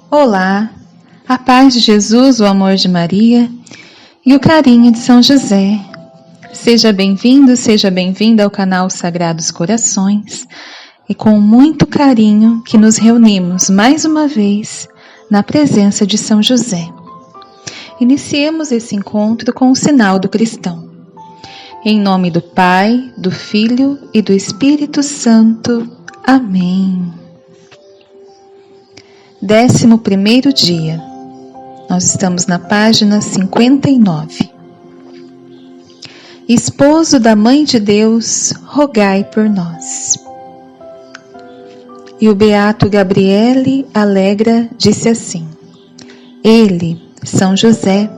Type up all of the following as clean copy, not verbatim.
Olá, a paz de Jesus, o amor de Maria e o carinho de São José. Seja bem-vindo, seja bem-vinda ao canal Sagrados Corações e com muito carinho que nos reunimos mais uma vez na presença de São José. Iniciemos esse encontro com o sinal do cristão. Em nome do Pai, do Filho e do Espírito Santo. Amém. 11º dia. Nós estamos na página 59. Esposo da Mãe de Deus, rogai por nós. E o beato Gabriele Alegra disse assim: ele, São José,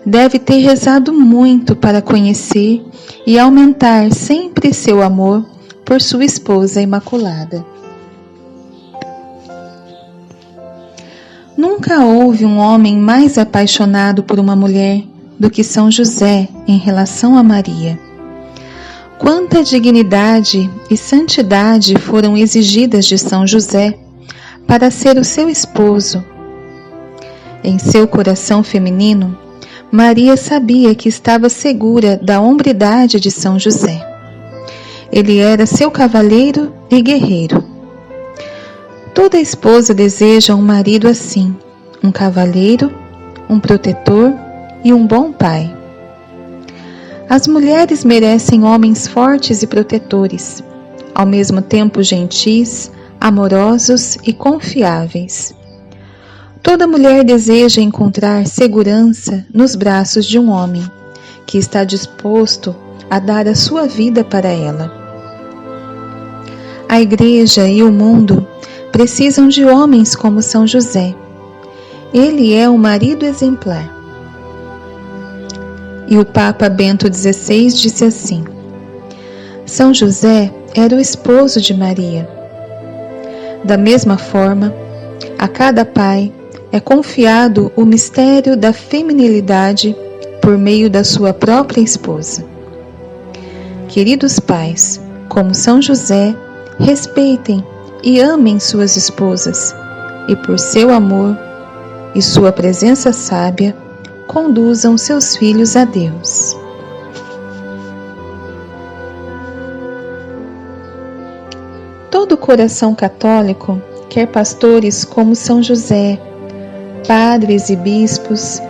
deve ter rezado muito para conhecer e aumentar sempre seu amor por sua esposa imaculada. Nunca houve um homem mais apaixonado por uma mulher do que São José em relação a Maria. Quanta dignidade e santidade foram exigidas de São José para ser o seu esposo. Em seu coração feminino, Maria sabia que estava segura da hombridade de São José. Ele era seu cavalheiro e guerreiro. Toda esposa deseja um marido assim, um cavalheiro, um protetor e um bom pai. As mulheres merecem homens fortes e protetores, ao mesmo tempo gentis, amorosos e confiáveis. Toda mulher deseja encontrar segurança nos braços de um homem, que está disposto a dar a sua vida para ela. A Igreja e o mundo precisam de homens como São José. Ele é um marido exemplar. E o Papa Bento XVI disse assim: São José era o esposo de Maria. Da mesma forma, a cada pai é confiado o mistério da feminilidade por meio da sua própria esposa. Queridos pais, como São José, respeitem e amem suas esposas, e por seu amor e sua presença sábia, conduzam seus filhos a Deus. Todo coração católico quer pastores como São José, padres e bispos,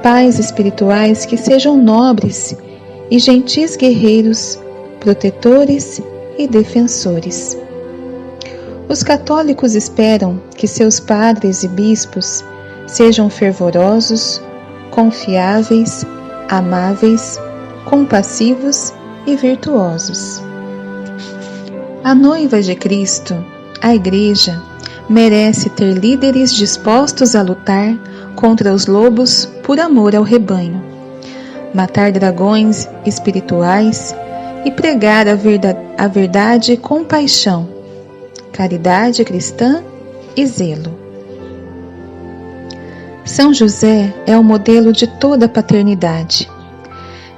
pais espirituais que sejam nobres e gentis guerreiros, protetores e defensores. Os católicos esperam que seus padres e bispos sejam fervorosos, confiáveis, amáveis, compassivos e virtuosos. A noiva de Cristo, a Igreja, merece ter líderes dispostos a lutar contra os lobos por amor ao rebanho, matar dragões espirituais e pregar a verdade com paixão, caridade cristã e zelo. São José é o modelo de toda paternidade.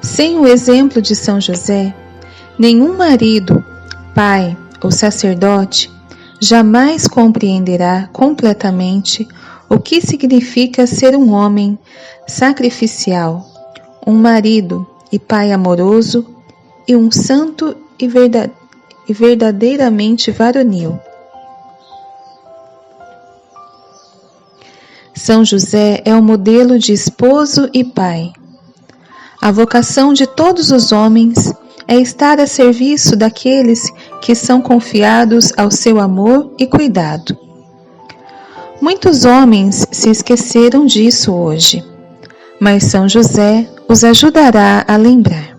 Sem o exemplo de São José, nenhum marido, pai ou sacerdote jamais compreenderá completamente o que significa ser um homem sacrificial, um marido e pai amoroso e um santo e verdadeiramente varonil. São José é o modelo de esposo e pai. A vocação de todos os homens é estar a serviço daqueles que são confiados ao seu amor e cuidado. Muitos homens se esqueceram disso hoje, mas São José os ajudará a lembrar.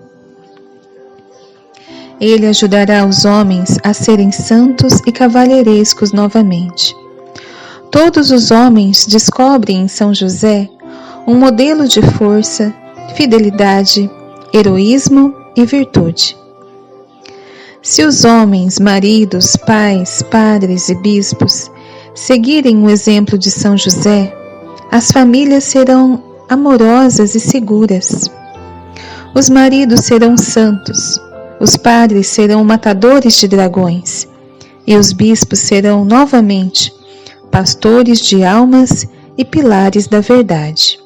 Ele ajudará os homens a serem santos e cavalheirescos novamente. Todos os homens descobrem em São José um modelo de força, fidelidade, heroísmo e virtude. Se os homens, maridos, pais, padres e bispos seguirem o exemplo de São José, as famílias serão amorosas e seguras. Os maridos serão santos, os padres serão matadores de dragões, e os bispos serão novamente pastores de almas e pilares da verdade.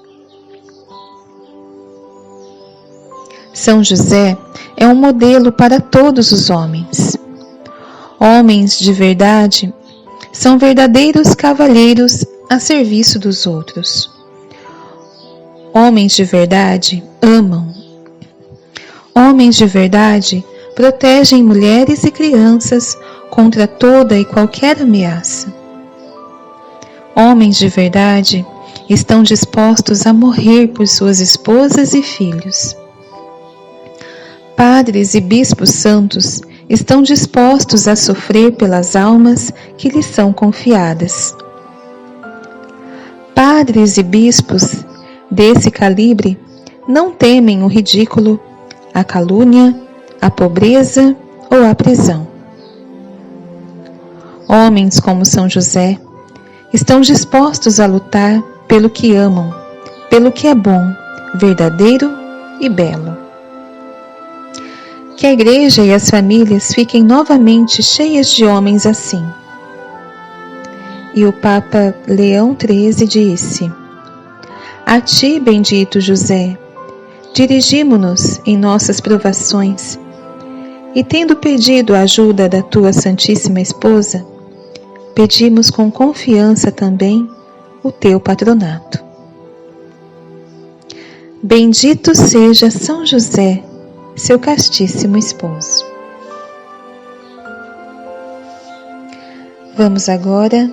São José é um modelo para todos os homens. Homens de verdade são verdadeiros cavalheiros a serviço dos outros. Homens de verdade amam. Homens de verdade protegem mulheres e crianças contra toda e qualquer ameaça. Homens de verdade estão dispostos a morrer por suas esposas e filhos. Padres e bispos santos estão dispostos a sofrer pelas almas que lhes são confiadas. Padres e bispos desse calibre não temem o ridículo, a calúnia, a pobreza ou a prisão. Homens como São José estão dispostos a lutar pelo que amam, pelo que é bom, verdadeiro e belo. Que a Igreja e as famílias fiquem novamente cheias de homens assim. E o Papa Leão XIII disse: A ti, bendito José, dirigimo-nos em nossas provações, e tendo pedido a ajuda da tua Santíssima Esposa, pedimos com confiança também o teu patronato. Bendito seja São José, seu castíssimo esposo. Vamos agora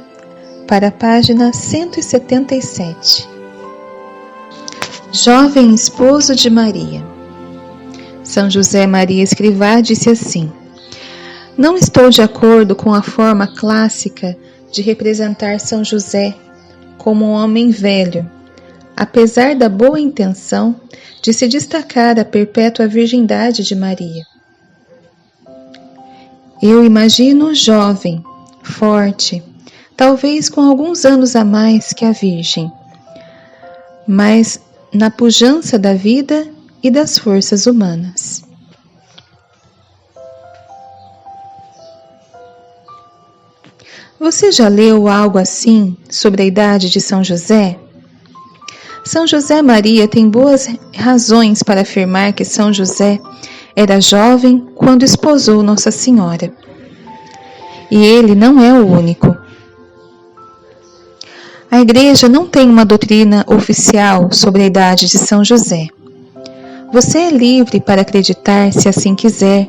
para a página 177. Jovem esposo de Maria. São José Maria Escrivá disse assim: Não estou de acordo com a forma clássica de representar São José como um homem velho, apesar da boa intenção de se destacar a perpétua virgindade de Maria. Eu imagino jovem, forte, talvez com alguns anos a mais que a Virgem, mas na pujança da vida e das forças humanas. Você já leu algo assim sobre a idade de São José? São José Maria tem boas razões para afirmar que São José era jovem quando esposou Nossa Senhora. E ele não é o único. A Igreja não tem uma doutrina oficial sobre a idade de São José. Você é livre para acreditar, se assim quiser,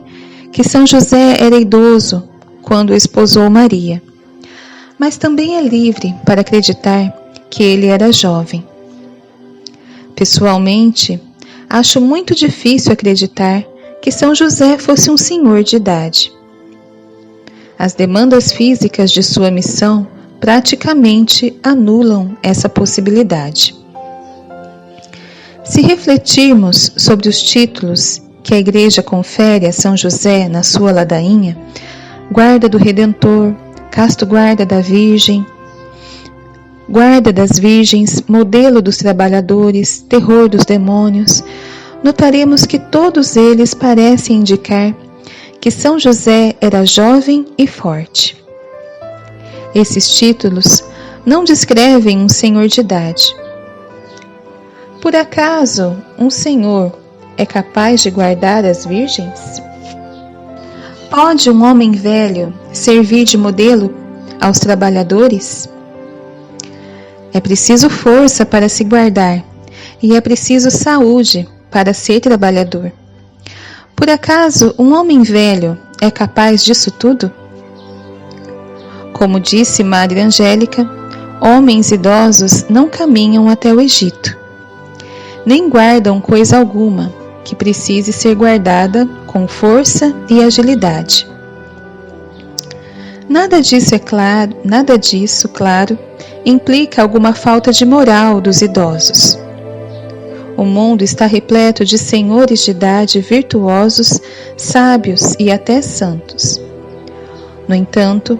que São José era idoso quando esposou Maria. Mas também é livre para acreditar que ele era jovem. Pessoalmente, acho muito difícil acreditar que São José fosse um senhor de idade. As demandas físicas de sua missão praticamente anulam essa possibilidade. Se refletirmos sobre os títulos que a Igreja confere a São José na sua ladainha, guarda do Redentor, casto guarda da Virgem, guarda das virgens, modelo dos trabalhadores, terror dos demônios, notaremos que todos eles parecem indicar que São José era jovem e forte. Esses títulos não descrevem um senhor de idade. Por acaso, um senhor é capaz de guardar as virgens? Pode um homem velho servir de modelo aos trabalhadores? É preciso força para se guardar, e é preciso saúde para ser trabalhador. Por acaso, um homem velho é capaz disso tudo? Como disse Madre Angélica, homens idosos não caminham até o Egito, nem guardam coisa alguma que precise ser guardada com força e agilidade. Nada disso, claro, implica alguma falta de moral dos idosos. O mundo está repleto de senhores de idade virtuosos, sábios e até santos. No entanto,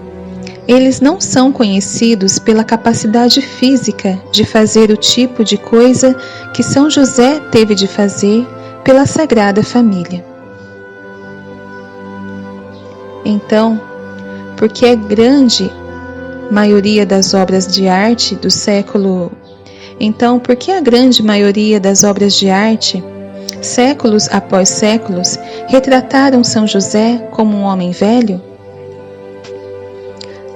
eles não são conhecidos pela capacidade física de fazer o tipo de coisa que São José teve de fazer pela Sagrada Família. Então, porque é grande maioria das obras de arte do século? Então, por que a grande maioria das obras de arte, séculos após séculos, retrataram São José como um homem velho?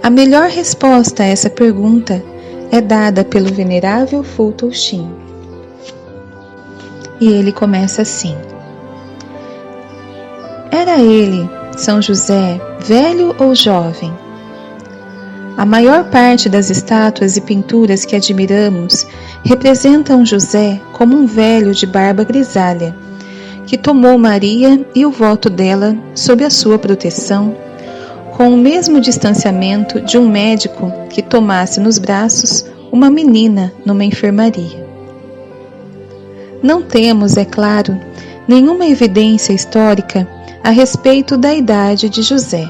A melhor resposta a essa pergunta é dada pelo venerável Fulton Sheen. E ele começa assim: era ele, São José, velho ou jovem? A maior parte das estátuas e pinturas que admiramos representam José como um velho de barba grisalha, que tomou Maria e o voto dela sob a sua proteção, com o mesmo distanciamento de um médico que tomasse nos braços uma menina numa enfermaria. Não temos, é claro, nenhuma evidência histórica a respeito da idade de José.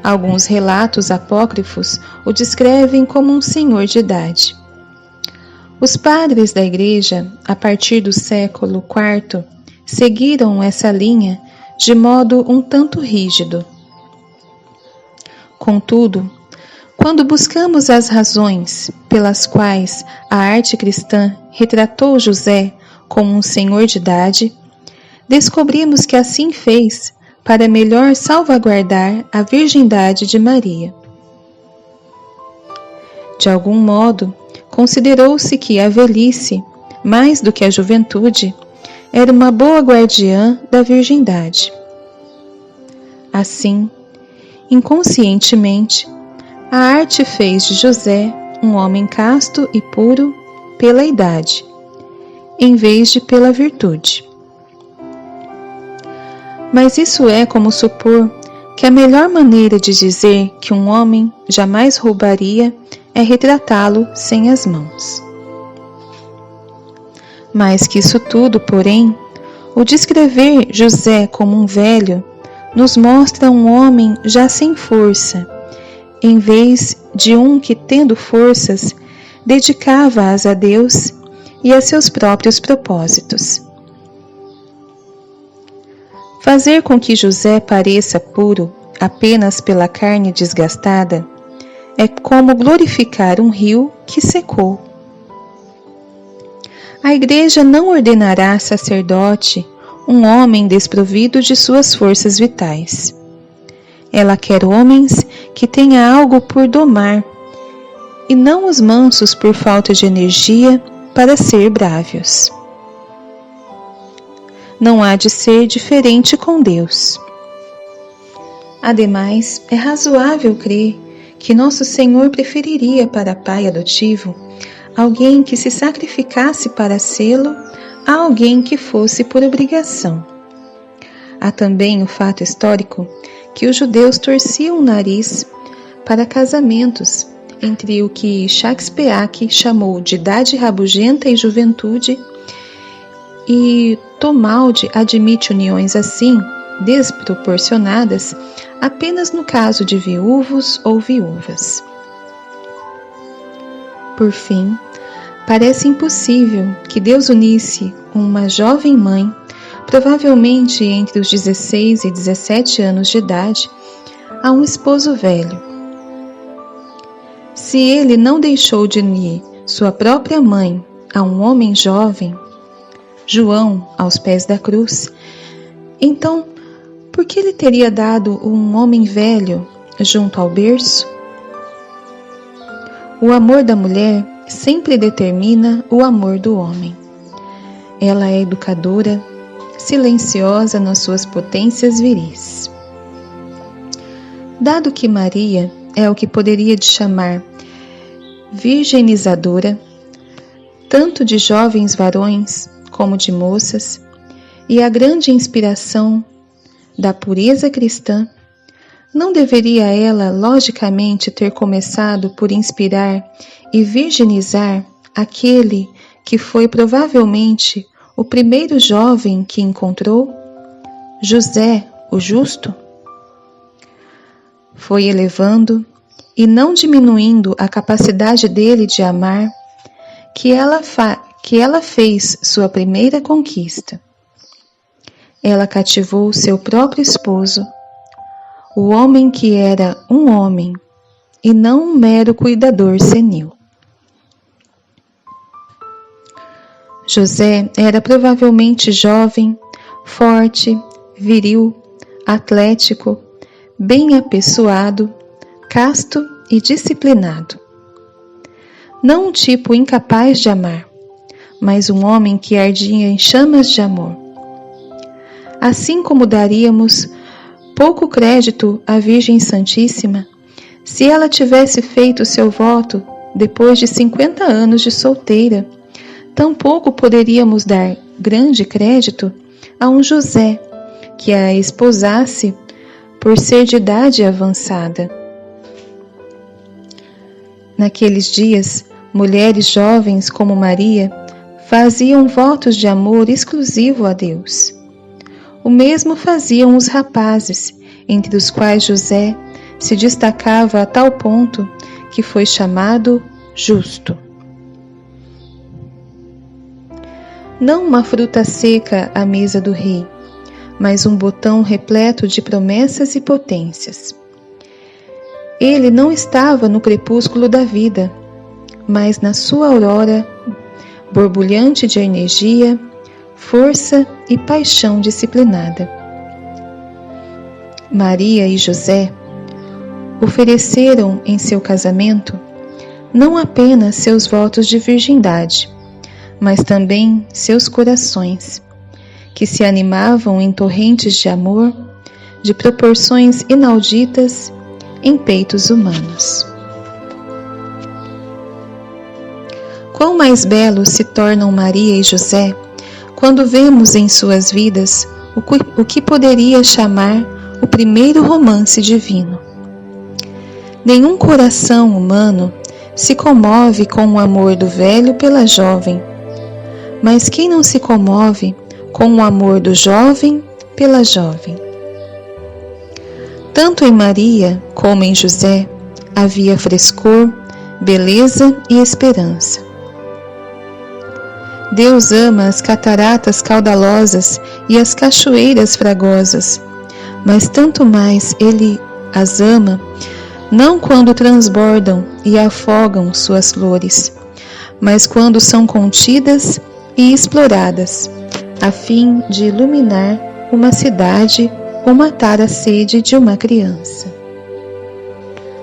Alguns relatos apócrifos o descrevem como um senhor de idade. Os padres da Igreja, a partir do século IV, seguiram essa linha de modo um tanto rígido. Contudo, quando buscamos as razões pelas quais a arte cristã retratou José como um senhor de idade, descobrimos que assim fez para melhor salvaguardar a virgindade de Maria. De algum modo, considerou-se que a velhice, mais do que a juventude, era uma boa guardiã da virgindade. Assim, inconscientemente, a arte fez de José um homem casto e puro pela idade, em vez de pela virtude. Mas isso é como supor que a melhor maneira de dizer que um homem jamais roubaria é retratá-lo sem as mãos. Mais que isso tudo, porém, o descrever José como um velho nos mostra um homem já sem força, em vez de um que, tendo forças, dedicava-as a Deus e a seus próprios propósitos. Fazer com que José pareça puro apenas pela carne desgastada é como glorificar um rio que secou. A Igreja não ordenará sacerdote um homem desprovido de suas forças vitais. Ela quer homens que tenham algo por domar, e não os mansos por falta de energia para ser brávios. Não há de ser diferente com Deus. Ademais, é razoável crer que Nosso Senhor preferiria para pai adotivo alguém que se sacrificasse para sê-lo a alguém que fosse por obrigação. Há também o fato histórico que os judeus torciam o nariz para casamentos entre o que Shakespeare chamou de idade rabugenta e juventude, e Tomaldi admite uniões assim, desproporcionadas, apenas no caso de viúvos ou viúvas. Por fim, parece impossível que Deus unisse uma jovem mãe, provavelmente entre os 16 e 17 anos de idade, a um esposo velho. Se ele não deixou de unir sua própria mãe a um homem jovem, João aos pés da cruz, então por que ele teria dado um homem velho junto ao berço? O amor da mulher sempre determina o amor do homem. Ela é educadora, silenciosa nas suas potências viris. Dado que Maria é o que poderia chamar virginizadora, tanto de jovens varões como de moças, e a grande inspiração da pureza cristã, não deveria ela logicamente ter começado por inspirar e virginizar aquele que foi provavelmente o primeiro jovem que encontrou, José, o justo? Foi elevando e não diminuindo a capacidade dele de amar que ela fez sua primeira conquista. Ela cativou seu próprio esposo, o homem que era um homem e não um mero cuidador senil. José era provavelmente jovem, forte, viril, atlético, bem apessoado, casto e disciplinado. Não um tipo incapaz de amar, mas um homem que ardia em chamas de amor. Assim como daríamos pouco crédito à Virgem Santíssima, se ela tivesse feito seu voto depois de 50 anos de solteira, tampouco poderíamos dar grande crédito a um José que a esposasse por ser de idade avançada. Naqueles dias, mulheres jovens como Maria faziam votos de amor exclusivo a Deus. O mesmo faziam os rapazes, entre os quais José se destacava a tal ponto que foi chamado justo. Não uma fruta seca à mesa do rei, mas um botão repleto de promessas e potências. Ele não estava no crepúsculo da vida, mas na sua aurora, borbulhante de energia, força e paixão disciplinada. Maria e José ofereceram em seu casamento não apenas seus votos de virgindade, mas também seus corações, que se animavam em torrentes de amor, de proporções inauditas em peitos humanos. Quão mais belos se tornam Maria e José quando vemos em suas vidas o que poderia chamar o primeiro romance divino. Nenhum coração humano se comove com o amor do velho pela jovem, mas quem não se comove com o amor do jovem pela jovem? Tanto em Maria como em José havia frescor, beleza e esperança. Deus ama as cataratas caudalosas e as cachoeiras fragosas, mas tanto mais Ele as ama, não quando transbordam e afogam suas flores, mas quando são contidas e exploradas, a fim de iluminar uma cidade ou matar a sede de uma criança.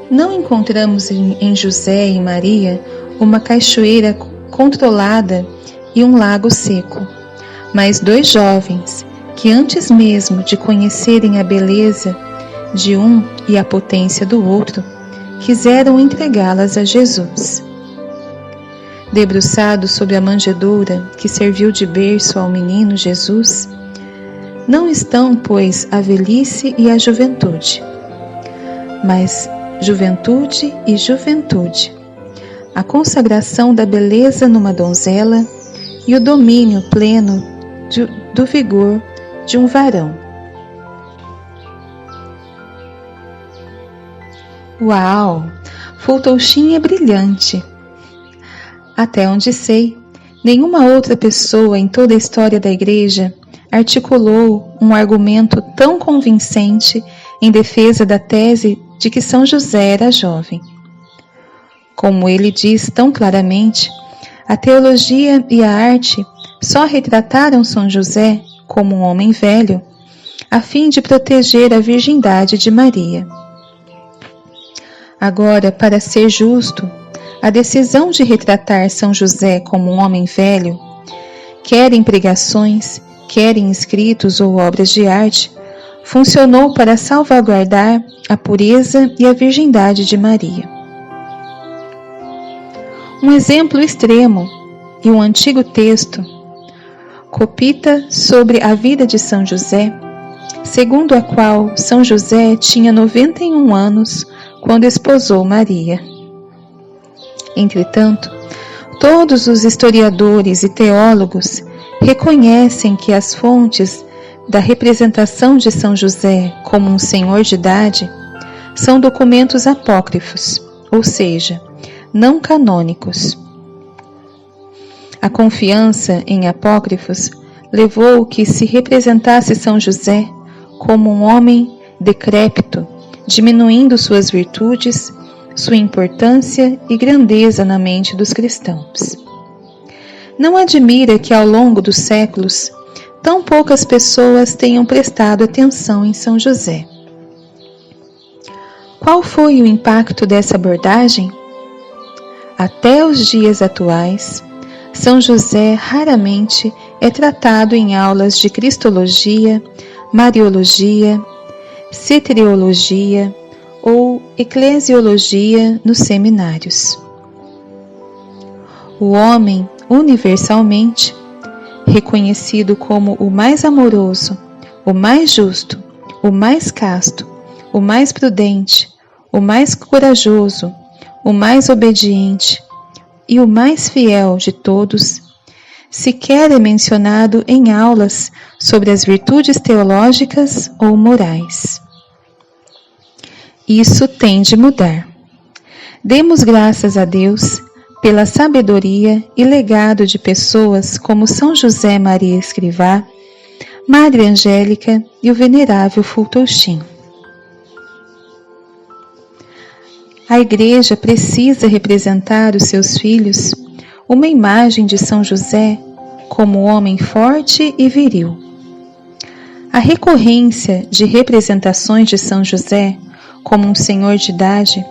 Não encontramos em José e Maria uma cachoeira controlada e um lago seco, mas dois jovens que antes mesmo de conhecerem a beleza de um e a potência do outro, quiseram entregá-las a Jesus. Debruçado sobre a manjedoura que serviu de berço ao menino Jesus, não estão, pois, a velhice e a juventude, mas juventude e juventude, a consagração da beleza numa donzela e o domínio pleno do vigor de um varão. Uau! Fultouchin é brilhante. Até onde sei, nenhuma outra pessoa em toda a história da Igreja articulou um argumento tão convincente em defesa da tese de que São José era jovem. Como ele diz tão claramente, a teologia e a arte só retrataram São José como um homem velho, a fim de proteger a virgindade de Maria. Agora, para ser justo, a decisão de retratar São José como um homem velho, quer em pregações, quer em escritos ou obras de arte, funcionou para salvaguardar a pureza e a virgindade de Maria. Um exemplo extremo e um antigo texto copita sobre a vida de São José, segundo a qual São José tinha 91 anos quando esposou Maria. Entretanto, todos os historiadores e teólogos reconhecem que as fontes da representação de São José como um senhor de idade são documentos apócrifos, ou seja, não canônicos. A confiança em apócrifos levou que se representasse São José como um homem decrépito, diminuindo suas virtudes, sua importância e grandeza na mente dos cristãos. Não admira que ao longo dos séculos tão poucas pessoas tenham prestado atenção em São José. Qual foi o impacto dessa abordagem? Até os dias atuais, São José raramente é tratado em aulas de Cristologia, Mariologia, Ceteriologia ou Eclesiologia nos seminários. O homem, universalmente, reconhecido como o mais amoroso, o mais justo, o mais casto, o mais prudente, o mais corajoso, o mais obediente e o mais fiel de todos, sequer é mencionado em aulas sobre as virtudes teológicas ou morais. Isso tem de mudar. Demos graças a Deus pela sabedoria e legado de pessoas como São José Maria Escrivá, Madre Angélica e o venerável Fultochim. A Igreja precisa representar os seus filhos uma imagem de São José como homem forte e viril. A recorrência de representações de São José como um senhor de idade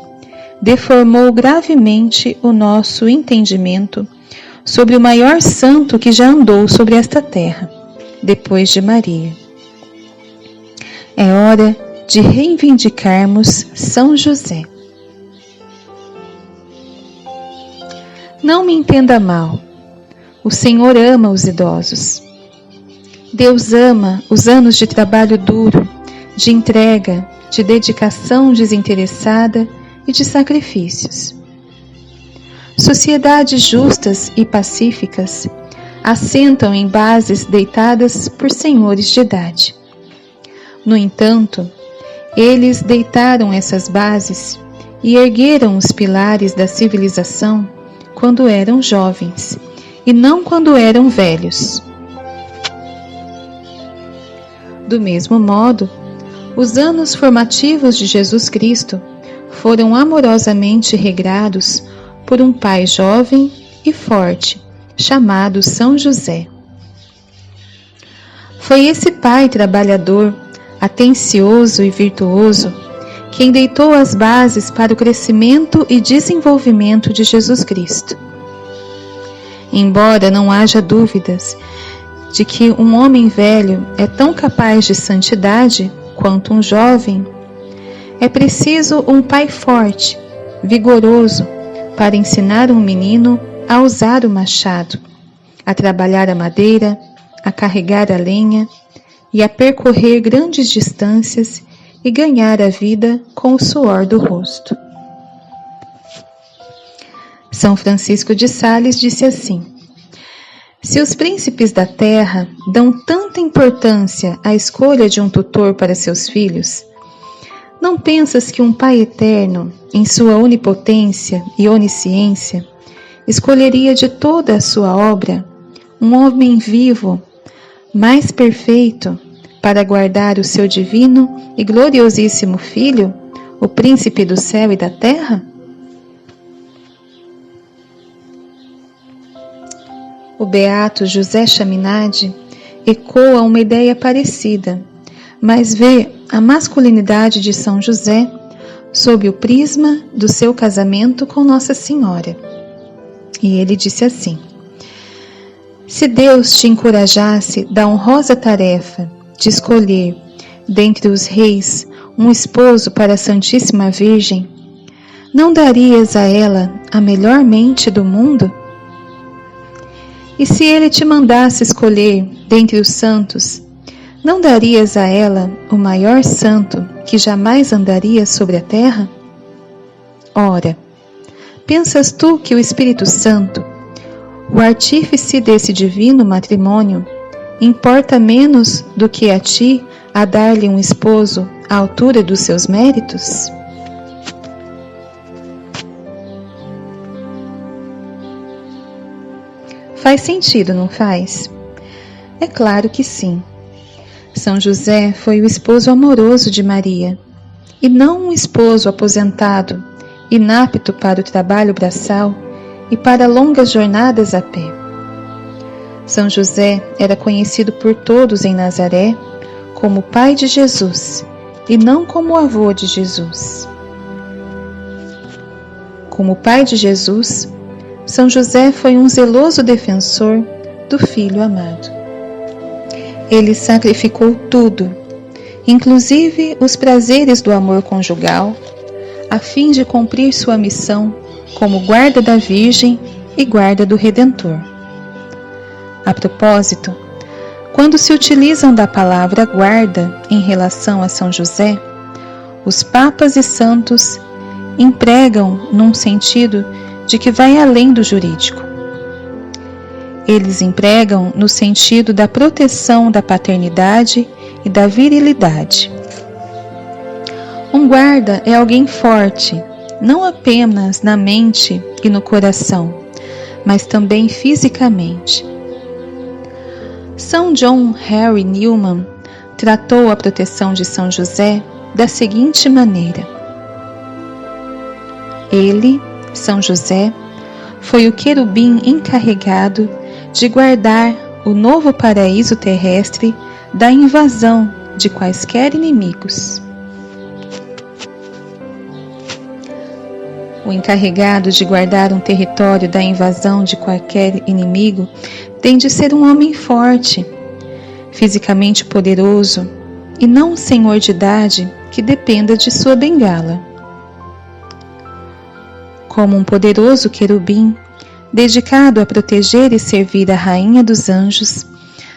deformou gravemente o nosso entendimento sobre o maior santo que já andou sobre esta terra, depois de Maria. É hora de reivindicarmos São José. Não me entenda mal. O Senhor ama os idosos. Deus ama os anos de trabalho duro, de entrega, de dedicação desinteressada e de sacrifícios. Sociedades justas e pacíficas assentam em bases deitadas por senhores de idade. No entanto, eles deitaram essas bases e ergueram os pilares da civilização quando eram jovens, e não quando eram velhos. Do mesmo modo, os anos formativos de Jesus Cristo foram amorosamente regrados por um pai jovem e forte, chamado São José. Foi esse pai trabalhador, atencioso e virtuoso, quem deitou as bases para o crescimento e desenvolvimento de Jesus Cristo. Embora não haja dúvidas de que um homem velho é tão capaz de santidade quanto um jovem, é preciso um pai forte, vigoroso, para ensinar um menino a usar o machado, a trabalhar a madeira, a carregar a lenha e a percorrer grandes distâncias e ganhar a vida com o suor do rosto. São Francisco de Sales disse assim: se os príncipes da terra dão tanta importância à escolha de um tutor para seus filhos, não pensas que um Pai eterno, em sua onipotência e onisciência, escolheria de toda a sua obra um homem vivo, mais perfeito, para guardar o seu divino e gloriosíssimo Filho, o príncipe do céu e da terra? O beato José Chaminade ecoa uma ideia parecida, mas vê a masculinidade de São José sob o prisma do seu casamento com Nossa Senhora. E ele disse assim: se Deus te encorajasse da honrosa tarefa de escolher, dentre os reis, um esposo para a Santíssima Virgem, não darias a ela a melhor mente do mundo? E se ele te mandasse escolher dentre os santos, não darias a ela o maior santo que jamais andaria sobre a terra? Ora, pensas tu que o Espírito Santo, o artífice desse divino matrimônio, importa menos do que a ti a dar-lhe um esposo à altura dos seus méritos? Faz sentido, não faz? É claro que sim. São José foi o esposo amoroso de Maria, e não um esposo aposentado inapto para o trabalho braçal e para longas jornadas a pé. São José era conhecido por todos em Nazaré como pai de Jesus e não como avô de Jesus. Como pai de Jesus, São José foi um zeloso defensor do Filho amado. Ele sacrificou tudo, inclusive os prazeres do amor conjugal, a fim de cumprir sua missão como guarda da Virgem e guarda do Redentor. A propósito, quando se utilizam da palavra guarda em relação a São José, os papas e santos empregam num sentido de que vai além do jurídico. Eles empregam no sentido da proteção da paternidade e da virilidade. Um guarda é alguém forte, não apenas na mente e no coração, mas também fisicamente. São John Henry Newman tratou a proteção de São José da seguinte maneira: ele, São José, foi o querubim encarregado de guardar o novo paraíso terrestre da invasão de quaisquer inimigos. O encarregado de guardar um território da invasão de qualquer inimigo tem de ser um homem forte, fisicamente poderoso, e não um senhor de idade que dependa de sua bengala. Como um poderoso querubim, dedicado a proteger e servir a Rainha dos Anjos,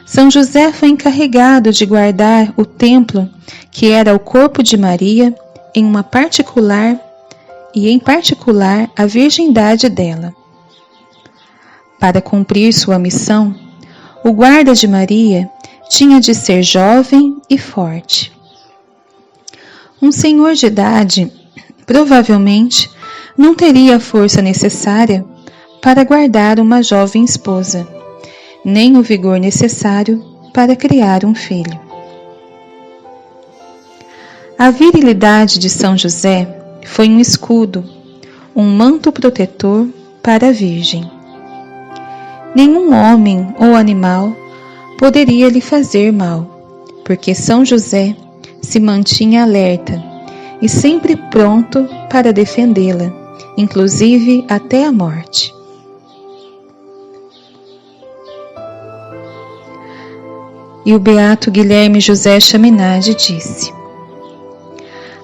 São José foi encarregado de guardar o templo que era o corpo de Maria em particular a virgindade dela. Para cumprir sua missão, o guarda de Maria tinha de ser jovem e forte. Um senhor de idade provavelmente não teria a força necessária para guardar uma jovem esposa, nem o vigor necessário para criar um filho. A virilidade de São José foi um escudo, um manto protetor para a Virgem. Nenhum homem ou animal poderia lhe fazer mal, porque São José se mantinha alerta e sempre pronto para defendê-la, inclusive até a morte. E o beato Guilherme José Chaminade disse: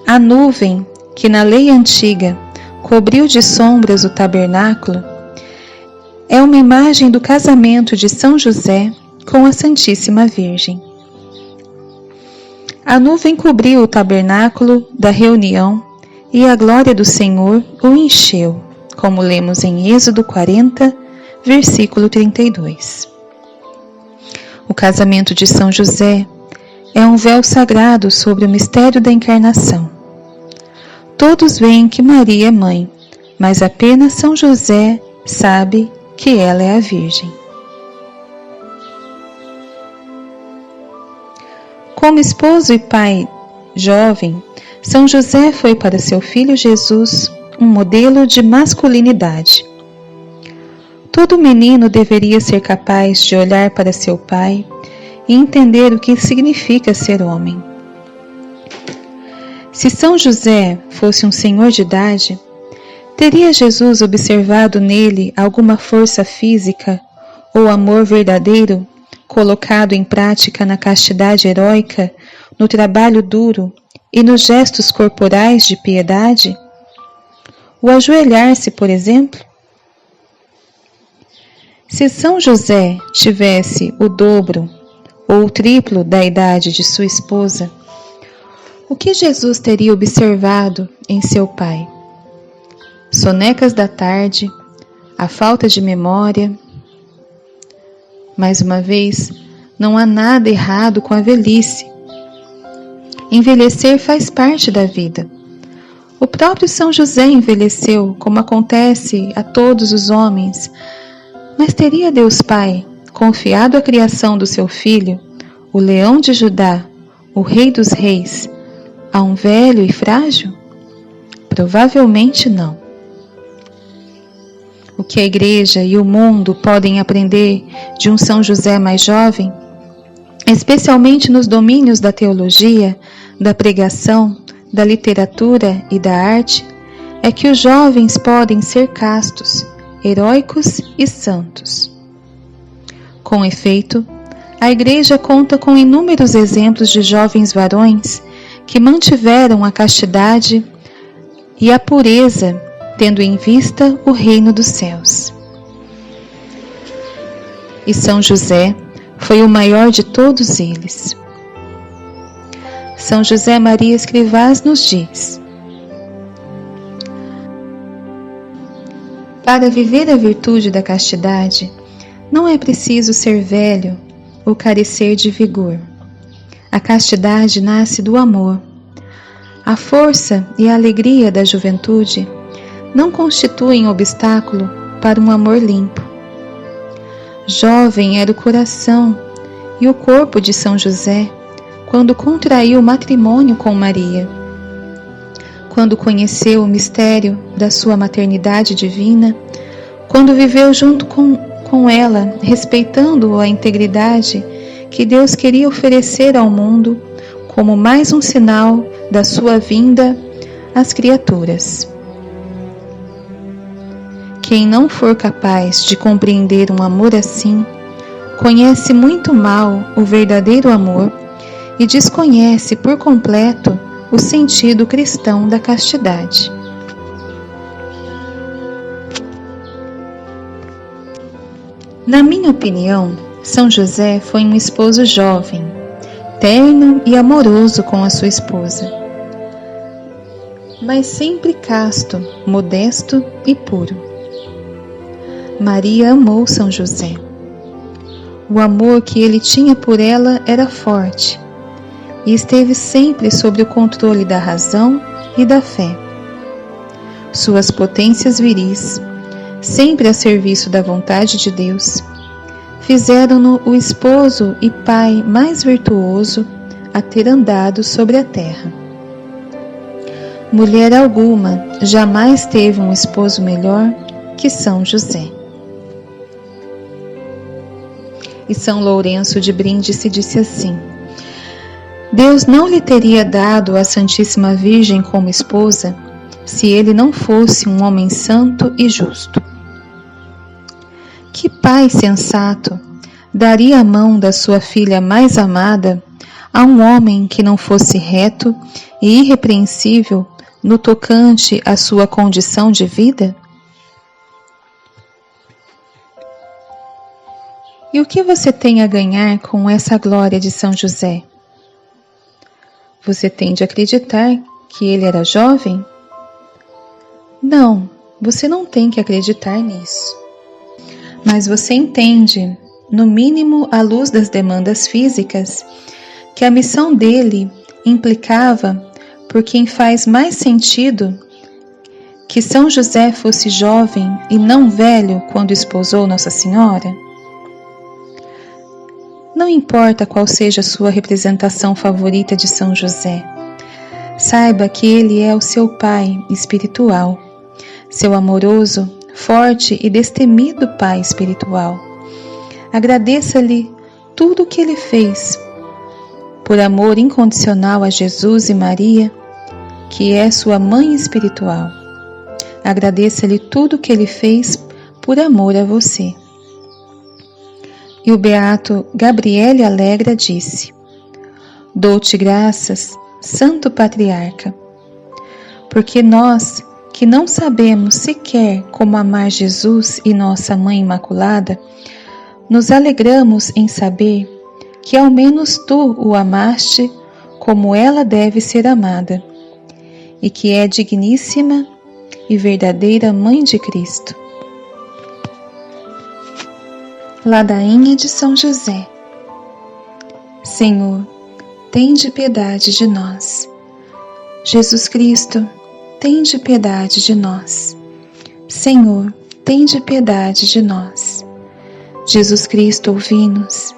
a nuvem que na lei antiga cobriu de sombras o tabernáculo é uma imagem do casamento de São José com a Santíssima Virgem. A nuvem cobriu o tabernáculo da reunião e a glória do Senhor o encheu, como lemos em Êxodo 40, versículo 32. O casamento de São José é um véu sagrado sobre o mistério da encarnação. Todos veem que Maria é mãe, mas apenas São José sabe que ela é a Virgem. Como esposo e pai jovem, São José foi para seu filho Jesus um modelo de masculinidade. Todo menino deveria ser capaz de olhar para seu pai e entender o que significa ser homem. Se São José fosse um senhor de idade, teria Jesus observado nele alguma força física ou amor verdadeiro colocado em prática na castidade heróica, no trabalho duro e nos gestos corporais de piedade? O ajoelhar-se, por exemplo? Se São José tivesse o dobro ou o triplo da idade de sua esposa, o que Jesus teria observado em seu pai? Sonecas da tarde, a falta de memória. Mais uma vez, não há nada errado com a velhice. Envelhecer faz parte da vida. O próprio São José envelheceu, como acontece a todos os homens, mas teria Deus Pai confiado a criação do seu filho, o leão de Judá, o rei dos reis, a um velho e frágil? Provavelmente não. O que a Igreja e o mundo podem aprender de um São José mais jovem, especialmente nos domínios da teologia, da pregação, da literatura e da arte, é que os jovens podem ser castos, heróicos e santos. Com efeito, a Igreja conta com inúmeros exemplos de jovens varões que mantiveram a castidade e a pureza, tendo em vista o reino dos céus. E São José foi o maior de todos eles. São José Maria Escrivá nos diz: para viver a virtude da castidade, não é preciso ser velho ou carecer de vigor. A castidade nasce do amor. A força e a alegria da juventude não constituem obstáculo para um amor limpo. Jovem era o coração e o corpo de São José quando contraiu matrimônio com Maria. Quando conheceu o mistério da sua maternidade divina, quando viveu junto com ela, respeitando a integridade que Deus queria oferecer ao mundo como mais um sinal da sua vinda às criaturas. Quem não for capaz de compreender um amor assim, conhece muito mal o verdadeiro amor e desconhece por completo o sentido cristão da castidade. Na minha opinião, São José foi um esposo jovem, terno e amoroso com a sua esposa, mas sempre casto, modesto e puro. Maria amou São José. O amor que ele tinha por ela era forte e esteve sempre sob o controle da razão e da fé. Suas potências viris, sempre a serviço da vontade de Deus, fizeram-no o esposo e pai mais virtuoso a ter andado sobre a terra. Mulher alguma jamais teve um esposo melhor que São José. E São Lourenço de Brindisi disse assim: Deus não lhe teria dado a Santíssima Virgem como esposa se ele não fosse um homem santo e justo. Que pai sensato daria a mão da sua filha mais amada a um homem que não fosse reto e irrepreensível no tocante à sua condição de vida? E o que você tem a ganhar com essa glória de São José? Você tem de acreditar que ele era jovem? Não, você não tem que acreditar nisso. Mas você entende, no mínimo à luz das demandas físicas, que a missão dele implicava, por quem faz mais sentido, que São José fosse jovem e não velho quando esposou Nossa Senhora? Não importa qual seja a sua representação favorita de São José, saiba que ele é o seu pai espiritual, seu amoroso, forte e destemido pai espiritual. Agradeça-lhe tudo o que ele fez, por amor incondicional a Jesus e Maria, que é sua mãe espiritual. Agradeça-lhe tudo o que ele fez por amor a você. E o beato Gabriele Alegra disse: Dou-te graças, Santo Patriarca, porque nós, que não sabemos sequer como amar Jesus e nossa Mãe Imaculada, nos alegramos em saber que ao menos tu o amaste como ela deve ser amada, e que é digníssima e verdadeira Mãe de Cristo. Ladainha de São José. Senhor, tende piedade de nós. Jesus Cristo, tende piedade de nós. Senhor, tende piedade de nós. Jesus Cristo, ouvi-nos.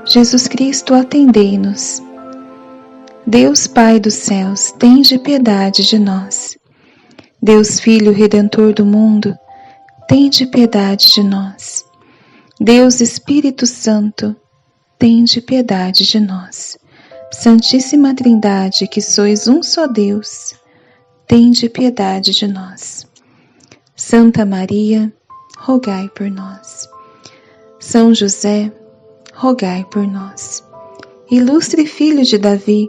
Jesus Cristo, atendei-nos. Deus Pai dos céus, tende piedade de nós. Deus Filho Redentor do mundo, tende piedade de nós. Deus Espírito Santo, tende piedade de nós. Santíssima Trindade, que sois um só Deus, tende piedade de nós. Santa Maria, rogai por nós. São José, rogai por nós. Ilustre Filho de Davi,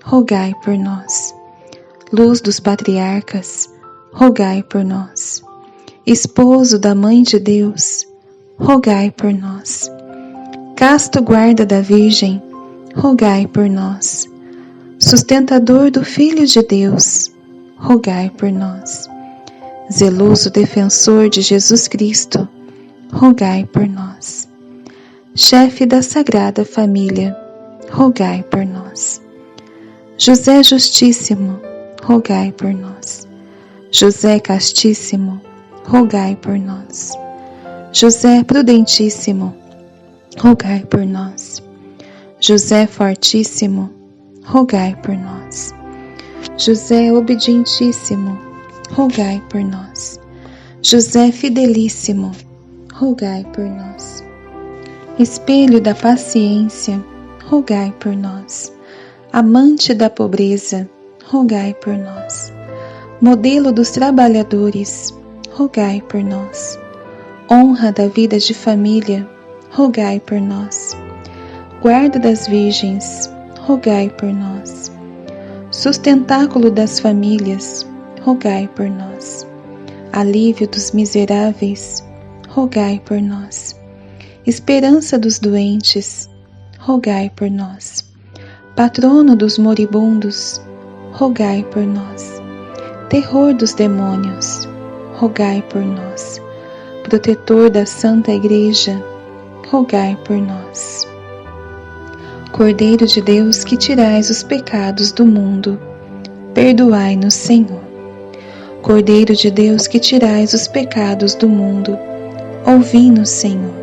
rogai por nós. Luz dos patriarcas, rogai por nós. Esposo da Mãe de Deus, rogai por nós. Casto guarda da Virgem, rogai por nós. Sustentador do Filho de Deus, rogai por nós. Zeloso defensor de Jesus Cristo, rogai por nós. Chefe da Sagrada Família, rogai por nós. José Justíssimo, rogai por nós. José Castíssimo, rogai por nós. José Prudentíssimo, rogai por nós. José Fortíssimo, rogai por nós. José Obedientíssimo, rogai por nós. José Fidelíssimo, rogai por nós. Espelho da paciência, rogai por nós. Amante da pobreza, rogai por nós. Modelo dos trabalhadores, rogai por nós. Honra da vida de família, rogai por nós. Guarda das virgens, rogai por nós. Sustentáculo das famílias, rogai por nós. Alívio dos miseráveis, rogai por nós. Esperança dos doentes, rogai por nós. Patrono dos moribundos, rogai por nós. Terror dos demônios, rogai por nós. Protetor da Santa Igreja, rogai por nós. Cordeiro de Deus, que tirais os pecados do mundo, perdoai-nos, Senhor. Cordeiro de Deus, que tirais os pecados do mundo, ouvi-nos, Senhor.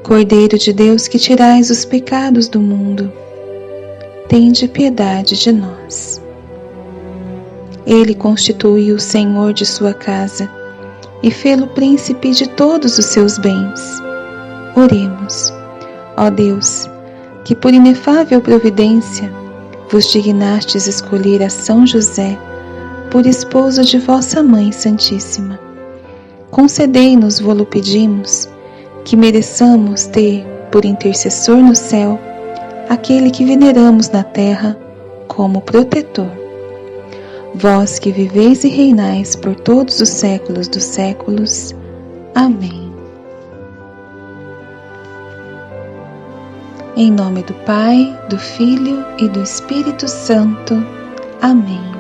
Cordeiro de Deus, que tirais os pecados do mundo, tende piedade de nós. Ele constituiu o Senhor de sua casa e fê-lo príncipe de todos os seus bens. Oremos. Ó Deus, que por inefável providência vos dignastes escolher a São José por esposo de vossa Mãe Santíssima, concedei-nos, vô-lo pedimos, que mereçamos ter por intercessor no céu aquele que veneramos na terra como protetor. Vós que viveis e reinais por todos os séculos dos séculos. Amém. Em nome do Pai, do Filho e do Espírito Santo. Amém.